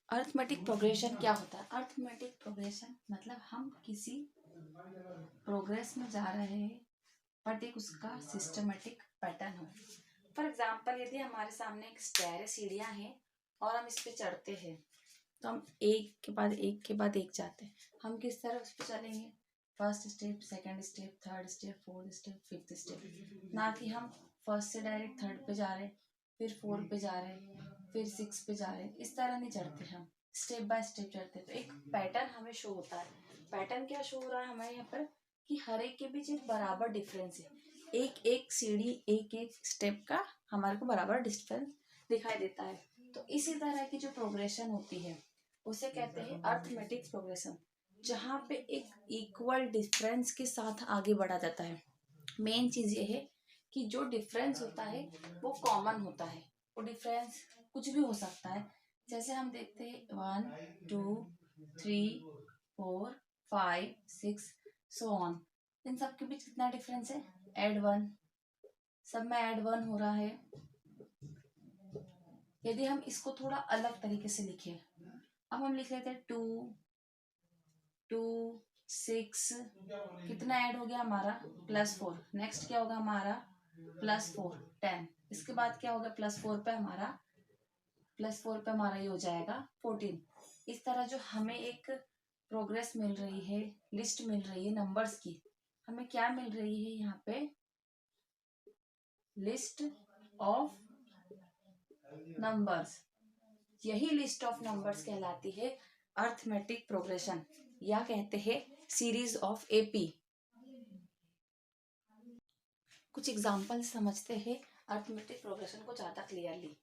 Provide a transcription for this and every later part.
Arithmetic progression क्या होता है? अर्थमेटिक प्रोग्रेशन मतलब हम किसी प्रोग्रेस में जा रहे हैं बट एक उसका सिस्टमेटिक पैटर्न हो। फॉर एग्जाम्पल, यदि हमारे सामने एक स्टेयर है, सीढ़ियाँ हैं और हम इस पे चढ़ते हैं तो हम एक के बाद एक के बाद एक जाते हैं। हम किस तरह उस पर चलेंगे? First step, second step, third step, fourth step, fifth step. ना कि हम फर्स्ट से डायरेक्ट थर्ड पे जा रहे हैं, फिर फोर्थ पे जा रहे हैं, फिर सिक्स पे जा रहे हैं। इस तरह नहीं चढ़ते हम, स्टेप बाय स्टेप चढ़ते। तो एक पैटर्न हमें शो होता है। पैटर्न क्या शो हो रहा है हमारे यहाँ पर कि हर एक के बीच एक बराबर डिफरेंस है। एक एक सीढ़ी, एक एक स्टेप का हमारे को बराबर डिफरेंस दिखाई देता है। तो इसी तरह की जो प्रोग्रेशन होती है उसे कहते हैं अर्थमेटिक प्रोग्रेशन, जहाँ पे एक इक्वल डिफरेंस के साथ आगे बढ़ा जाता है। मेन चीज ये है कि जो डिफरेंस होता है वो कॉमन होता है। वो डिफरेंस कुछ भी हो सकता है। जैसे हम देखते हैं 1 2 3 4 5 6 सो ऑन। इन सब के बीच कितना डिफरेंस है? ऐड 1। सब में ऐड 1 हो रहा है। यदि हम इसको थोड़ा अलग तरीके से लिखें, अब हम लिख लेते हैं 2 2 6। कितना ऐड हो गया हमारा? +4। नेक्स्ट क्या होगा हमारा? +4 10। इसके बाद क्या होगा? +4 पे हमारा ये हो जाएगा 14। इस तरह जो हमें एक प्रोग्रेस मिल रही है, लिस्ट मिल रही है नंबर्स की, हमें क्या मिल रही है यहाँ पे? List of numbers. यही लिस्ट ऑफ नंबर्स कहलाती है अर्थमेटिक प्रोग्रेशन, या कहते हैं सीरीज ऑफ एपी। कुछ एग्जाम्पल समझते हैं अर्थमेटिक प्रोग्रेशन को ज़्यादा क्लियरली।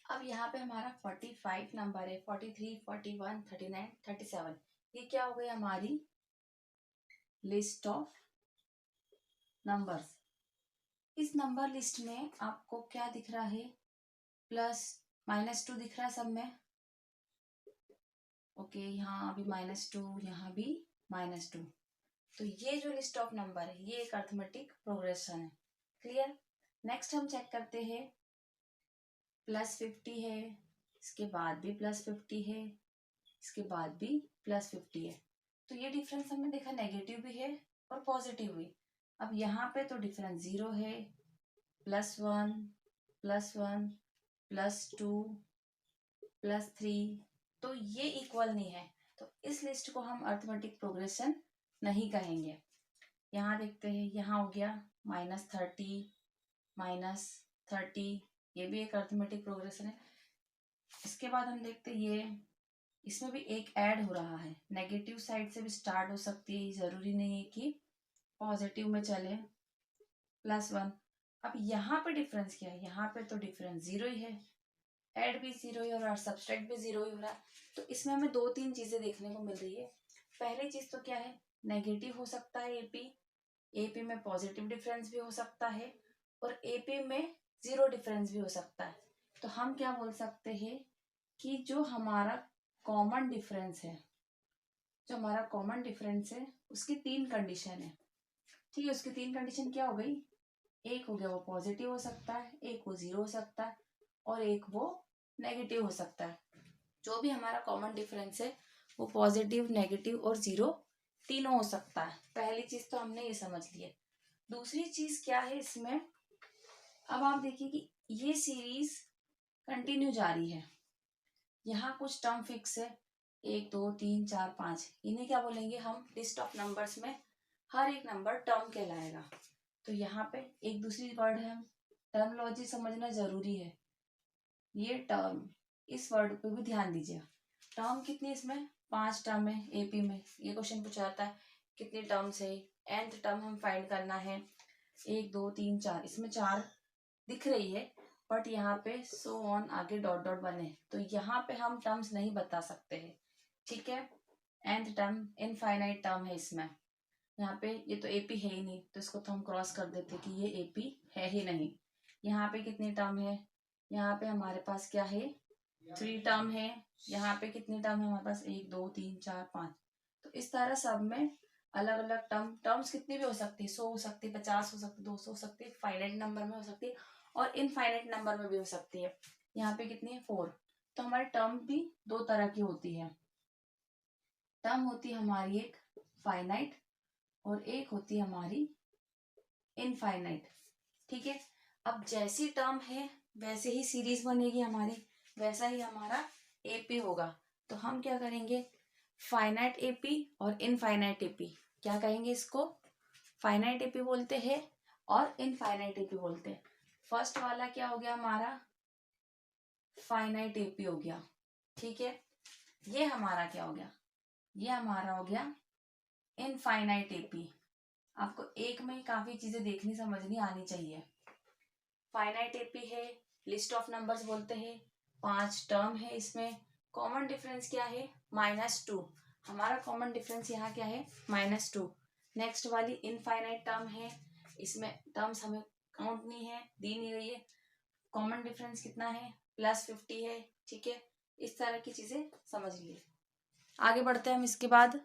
अब यहाँ पे हमारा 45 नंबर है, 43 41 39 37। ये क्या हो गई? हमारी लिस्ट ऑफ नंबर्स। इस नंबर लिस्ट में आपको क्या दिख रहा है? प्लस -2 दिख रहा है सब में। ओके, यहाँ भी -2, यहाँ भी -2। तो ये जो लिस्ट ऑफ नंबर है ये एक अर्थमेटिक प्रोग्रेशन है। क्लियर? नेक्स्ट हम चेक करते हैं। +50 है, इसके बाद भी +50 है, इसके बाद भी +50 है। तो ये डिफरेंस हमने देखा नेगेटिव भी है और पॉजिटिव भी। अब यहाँ पे तो डिफरेंस 0 है, +1 +1 +2 +3। तो ये इक्वल नहीं है। तो इस लिस्ट को हम अर्थमेटिक प्रोग्रेशन नहीं कहेंगे। यहाँ देखते हैं, यहाँ हो गया -30 -30। ये भी एक अर्थमेटिक प्रोग्रेशन है। इसके बाद हम देखते हैं ये, इसमें भी एक ऐड हो रहा है। नेगेटिव साइड से भी स्टार्ट हो सकती है, जरूरी नहीं है कि पॉजिटिव में चले। +1। अब यहाँ पे डिफरेंस क्या है? यहाँ पे तो डिफरेंस 0 ही है, ऐड भी 0 ही हो रहा है, सब्सट्रैक्ट भी 0 ही हो रहा है। तो इसमें हमें 2-3 चीजें देखने को मिल रही है। पहली चीज तो क्या है? नेगेटिव हो सकता है एपी, एपी में पॉजिटिव डिफरेंस भी हो सकता है, और एपी में 0 डिफरेंस भी हो सकता है। तो हम क्या बोल सकते हैं कि जो हमारा कॉमन डिफरेंस है, जो हमारा कॉमन डिफरेंस है उसकी 3 कंडीशन है। ठीक है, उसकी 3 कंडीशन क्या हो गई? एक हो गया वो पॉजिटिव हो सकता है, एक वो 0 हो सकता है, और एक वो नेगेटिव हो सकता है। जो भी हमारा कॉमन डिफरेंस है वो पॉजिटिव, नेगेटिव और 0 तीनों हो सकता है। पहली चीज तो हमने ये समझ ली है। दूसरी चीज क्या है इसमें? अब आप देखिए कि ये सीरीज कंटिन्यू जारी है। यहाँ कुछ टर्म फिक्स है, 1 2 3 4 5। इन्हें क्या बोलेंगे हम? लिस्ट ऑफ नंबर्स में हर एक नंबर टर्म कहलाएगा। तो यहाँ पे एक दूसरी वर्ड है, हम टर्मोलॉजी समझना जरूरी है। ये टर्म, इस वर्ड पे भी ध्यान दीजिए। टर्म कितनी? इसमें 5 टर्म है। एपी में ये क्वेश्चन पूछा जाता है कितनी टर्म्स है। nth टर्म हम फाइंड करना है, 1 2 3 4। इसमें 4 दिख रही है, बट यहाँ पे सो ऑन आगे डॉट डॉट बने, तो यहाँ पे हम टर्म्स नहीं बता सकते हैं। ठीक है, nth टर्म इनफाइनाइट टर्म है इसमें। यहाँ पे ये तो एपी है ही नहीं, तो इसको तो हम क्रॉस कर देते कि ये एपी है ही नहीं। यहाँ पे कितनी टर्म है? यहाँ पे हमारे पास क्या है? 3 टर्म है। यहाँ पे कितनी टर्म है हमारे पास? 1 2 3 4 5। तो इस तरह सब में अलग अलग टर्म्स कितनी भी हो सकती है, 100 हो सकती है, 50 हो सकती है, 200 हो सकती है, फाइनाइट नंबर में हो सकती है और इनफाइनाइट नंबर में भी हो सकती है। यहाँ पे कितनी है? 4। तो हमारी टर्म भी दो तरह की होती है। टर्म होती है हमारी एक फाइनाइट और एक होती है हमारी इनफाइनाइट। ठीक है, अब जैसी टर्म है वैसे ही सीरीज बनेगी हमारी, वैसा ही हमारा एपी होगा। तो हम क्या करेंगे, फाइनाइट एपी और इनफाइनाइट एपी, क्या कहेंगे इसको, फाइनाइट एपी बोलते हैं और इनफाइनाइट एपी बोलते हैं। फर्स्ट वाला क्या हो गया हमारा, फाइनाइट एपी हो गया। ठीक है, ये हमारा क्या हो गया, ये हमारा हो गया इनफाइनाइट एपी। आपको एक में ही काफी चीजें देखनी समझनी आनी चाहिए। फाइनाइट एपी है, लिस्ट ऑफ नंबर्स बोलते हैं, 5 टर्म है, इसमें कॉमन डिफरेंस क्या है, -2। हमारा कॉमन डिफरेंस यहाँ क्या है, -2। नेक्स्ट वाली इनफाइनाइट टर्म है, इसमें टर्म्स हमें काउंट नहीं है, दी नहीं गई है, कॉमन डिफरेंस कितना है, +50 है। ठीक है, इस तरह की चीजें समझ लिए। आगे बढ़ते हैं हम इसके बाद।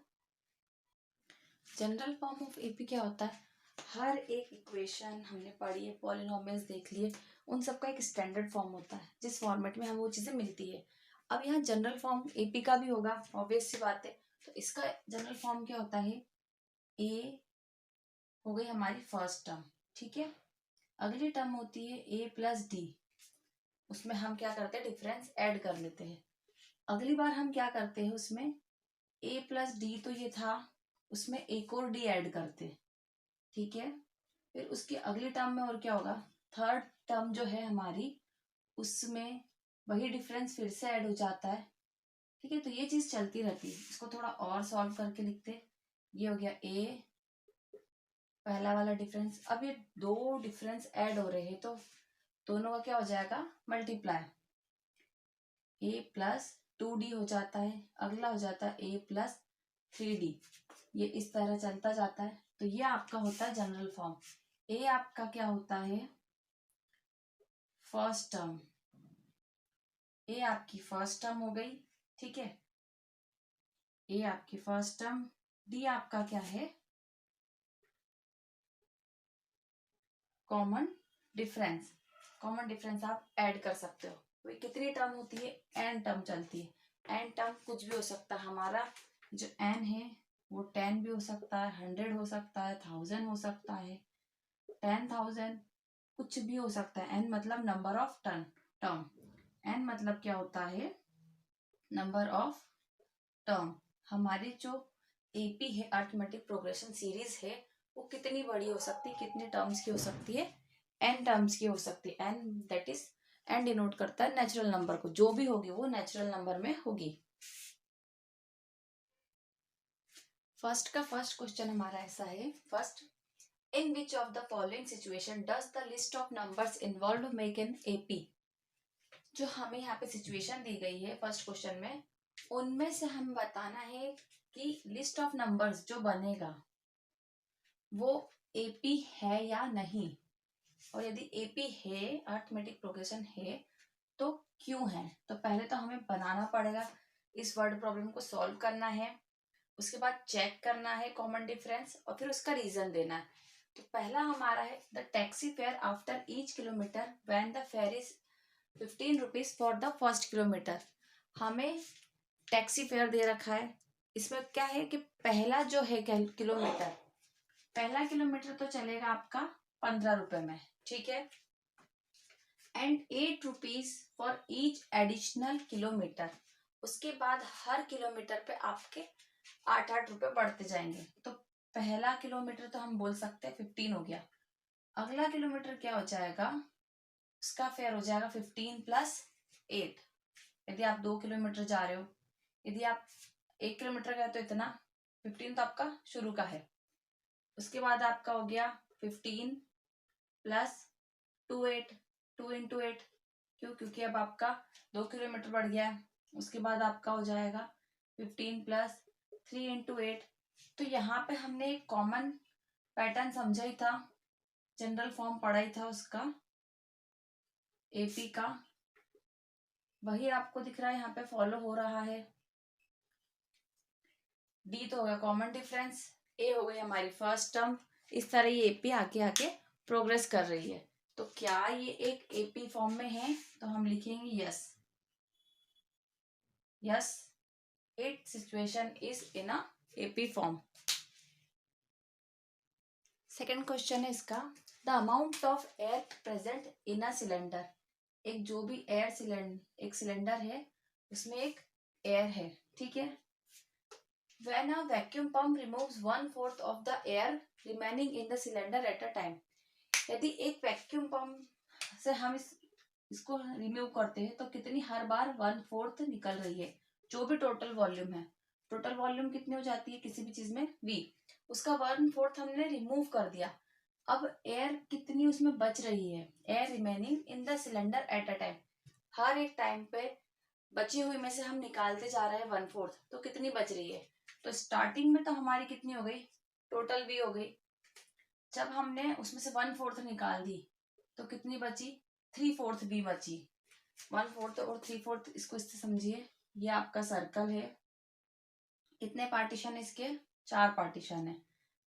जनरल फॉर्म ऑफ एपी क्या होता है, हर एक इक्वेशन हमने पढ़ी है, पॉलिनोमियल्स देख लिए, उन सबका एक स्टैंडर्ड फॉर्म होता है जिस फॉर्मेट में हमें वो चीजें मिलती है। अब यहाँ जनरल फॉर्म एपी का भी होगा, ऑब्वियस सी बात है। तो इसका जनरल फॉर्म क्या होता है, ए हो गई हमारी फर्स्ट टर्म। ठीक है, अगली टर्म होती है a + d, उसमें हम क्या करते हैं, डिफरेंस ऐड कर लेते हैं। अगली बार हम क्या करते हैं, उसमें a + d तो ये था, उसमें एक और d ऐड करते। ठीक है, फिर उसकी अगली टर्म में और क्या होगा, थर्ड टर्म जो है हमारी, उसमें वही डिफरेंस फिर से ऐड हो जाता है। ठीक है, तो ये चीज चलती रहती है। इसको थोड़ा और सॉल्व करके लिखते, ये हो गया a, पहला वाला डिफरेंस। अब ये दो डिफरेंस ऐड हो रहे हैं तो दोनों का क्या हो जाएगा, मल्टीप्लाई, a + 2d हो जाता है, अगला हो जाता है a + 3d। ये इस तरह चलता जाता है। तो ये आपका होता है जनरल फॉर्म। ए आपका क्या होता है, फर्स्ट टर्म, ए आपकी फर्स्ट टर्म हो गई। ठीक है, ए आपकी फर्स्ट टर्म, डी आपका क्या है, कॉमन डिफरेंस। कॉमन डिफरेंस आप ऐड कर सकते हो। तो कितनी टर्म होती है, एन टर्म चलती है। एन टर्म कुछ भी हो सकता है, हमारा जो एन है वो 10 भी हो सकता है, 100 हो सकता है, 1000 हो सकता है, 10,000, कुछ भी हो सकता है। एन मतलब नंबर ऑफ टर्म। एन मतलब क्या होता है, नंबर ऑफ टर्म। हमारी जो एपी है, अरिथमेटिक प्रोग्रेशन सीरीज है, वो कितनी बड़ी हो सकती है, कितने टर्म्स की हो सकती है, एन टर्म्स की हो सकती है। N that is, n denote करता है नेचुरल नंबर को, जो भी होगी वो नेचुरल नंबर में होगी। फर्स्ट का फर्स्ट क्वेश्चन हमारा ऐसा है, first, in which of the following situation does the list of numbers involve make an AP. जो हमें यहाँ पे सिचुएशन दी गई है फर्स्ट क्वेश्चन में, उनमें से हमें बताना है कि लिस्ट ऑफ नंबर्स जो बनेगा वो एपी है या नहीं, और यदि एपी है, अरिथमेटिक प्रोग्रेशन है, तो क्यों है। तो पहले तो हमें बनाना पड़ेगा, इस वर्ड प्रॉब्लम को सॉल्व करना है, उसके बाद चेक करना है कॉमन डिफरेंस, और फिर उसका रीजन देना है। तो पहला हमारा है, the taxi fare after each kilometre when the fair is 15 rupees for the first kilometre. हमें टैक्सी फेयर दे रखा है, इसमें क्या है कि पहला जो है किलोमीटर, पहला किलोमीटर तो चलेगा आपका 15 रुपए में। ठीक है, and 8 rupees for each additional kilometre. उसके बाद हर किलोमीटर पे आपके 8-8 रुपए बढ़ते जाएंगे। तो पहला किलोमीटर तो हम बोल सकते हैं 15 हो गया। अगला किलोमीटर क्या हो जाएगा, उसका फेयर हो जाएगा 15 + 8। यदि आप 2 किलोमीटर जा रहे हो, यदि आप 1 किलोमीटर गए तो इतना, 15 तो आपका शुरू का है। उसके बाद आपका हो गया 15 + 2 8, 2 × 8, क्यों, क्योंकि अब आपका 2 किलोमीटर बढ़ गया है। उसके बाद आपका हो जाएगा 15 + 3 × 8। तो यहाँ पे हमने एक कॉमन पैटर्न समझा ही था, जनरल फॉर्म पढ़ा ही था उसका, एपी का, वही आपको दिख रहा है यहाँ पे फॉलो हो रहा है। डी तो होगा कॉमन डिफरेंस, ए हो गई हमारी फर्स्ट टर्म। इस तरह ये एपी आके आके प्रोग्रेस कर रही है। तो क्या ये एक एपी फॉर्म में है, तो हम लिखेंगे yes. Yes, it situation is in a AP form. Second question है इसका, the amount of air present in a cylinder. एक जो भी एयर सिलेंडर, एक सिलेंडर है उसमें एक एयर है, ठीक है। When a vacuum pump removes 1/4 of the air remaining in the cylinder at a time। यदि एक वैक्यूम पंप से हम इसको रिमूव करते हैं तो कितनी हर बार 1/4 निकल रही है, जो भी टोटल वॉल्यूम है। टोटल वॉल्यूम कितनी हो जाती है किसी भी चीज में, V, उसका 1/4 हमने रिमूव कर दिया। अब एयर कितनी उसमें बच रही है, air remaining in the cylinder at a time, हर एक टाइम पे बची हुई में से हम निकालते जा रहे हैं 1/4, तो कितनी बच रही है। तो स्टार्टिंग में तो हमारी कितनी हो गई, टोटल V हो गई। जब हमने उसमें से 1/4 निकाल दी तो कितनी बची, 3/4 V बची। 1/4 और 3/4 इसको इससे समझिए, ये आपका सर्कल है। कितने पार्टीशन है इसके, 4 पार्टीशन है।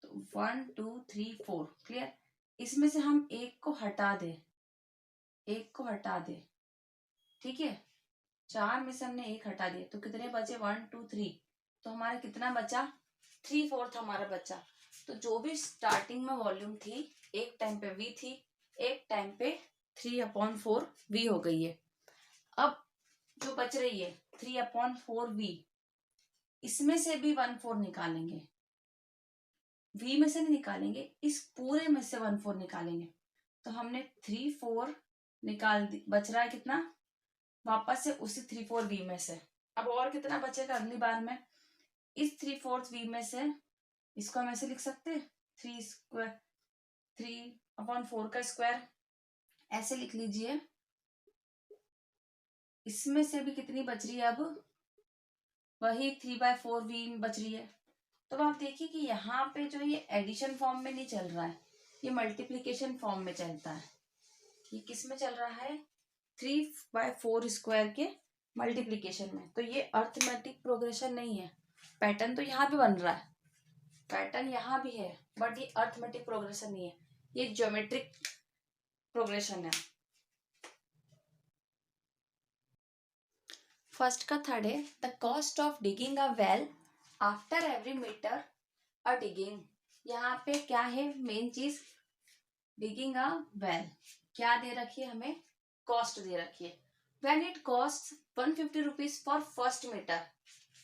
तो 1 2 3 4, क्लियर। इसमें से हम एक को हटा दे, एक को हटा दे, ठीक है। 4 में से हमने एक हटा दिया तो कितने बचे, 1 2 3, तो हमारा कितना बचा, 3/4 हमारा बचा। तो जो भी स्टार्टिंग में वॉल्यूम थी, एक टाइम पे V थी, एक टाइम पे 3/4 V हो गई है। अब जो बच रही है 3/4 V, इसमें से भी 1/4 निकालेंगे, V में से नहीं निकालेंगे, इस पूरे में से 1/4 निकालेंगे। तो हमने 3/4 निकाल दी, बच रहा है कितना, वापस से उसी 3/4 V में से। अब और कितना बचेगा अगली बार में, इस 3/4 V में से, इसको हम ऐसे लिख सकते हैं, 3/4 का स्क्वायर, ऐसे लिख लीजिए। इसमें से भी कितनी बच रही है, अब वही 3/4 V बच रही है। तो आप देखिए कि यहाँ पे जो ये एडिशन फॉर्म में नहीं चल रहा है, ये मल्टीप्लीकेशन फॉर्म में चलता है। ये किस में चल रहा है, 3/4 स्क्वायर के मल्टीप्लीकेशन में। तो ये अर्थमेटिक प्रोग्रेशन नहीं है, पैटर्न तो यहाँ पे बन रहा है, पैटर्न यहाँ भी है, बट ये अर्थमेटिक प्रोग्रेशन नहीं है, ये ज्योमेट्रिक प्रोग्रेशन है। फर्स्ट का थर्ड है, the cost of digging a well after every metre a digging. यहाँ पे क्या है मेन चीज, डिगिंग अ वेल क्या दे रखी है हमें, कॉस्ट दे रखी है। When it cost 150 rupees for first metre,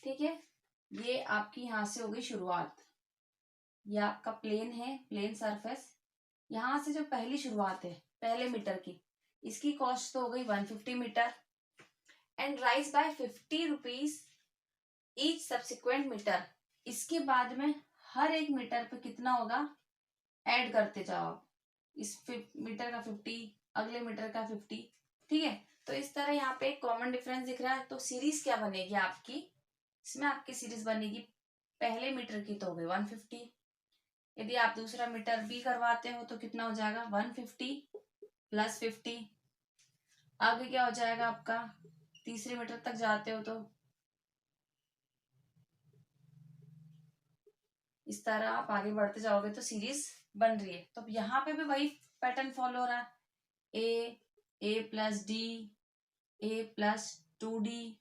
ठीक है। ये आपकी यहाँ से हो गई शुरुआत, ये आपका प्लेन है, प्लेन सरफेस। यहाँ से जो पहली शुरुआत है पहले मीटर की, इसकी कॉस्ट तो हो गई 150 metre, and rise by 50 rupees each subsequent metre. इसके बाद में हर एक मीटर पे कितना होगा, ऐड करते जाओ, इस मीटर का 50, अगले मीटर का 50, ठीक है। तो इस तरह यहाँ पे एक कॉमन डिफरेंस दिख रहा है। तो सीरीज क्या बनेगी आपकी, इसमें आपकी सीरीज बनेगी, पहले मीटर की तो हो गई 150, यदि आप दूसरा मीटर भी करवाते हो तो कितना हो जाएगा, 150 + 50, आगे क्या हो जाएगा आपका, तीसरे मीटर तक जाते हो तो इस तरह आप आगे बढ़ते जाओगे तो सीरीज बन रही है। तो यहाँ पे भी वही पैटर्न फॉलो हो रहा है, a + d, a + 2d,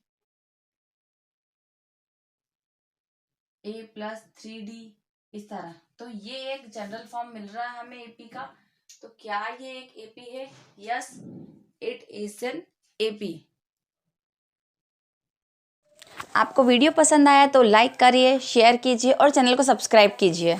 a + 3d, इस तरह। तो ये एक जनरल फॉर्म मिल रहा है हमें एपी का। तो क्या ये एक एपी है, yes it is an AP. आपको वीडियो पसंद आया तो लाइक करिए, शेयर कीजिए और चैनल को सब्सक्राइब कीजिए।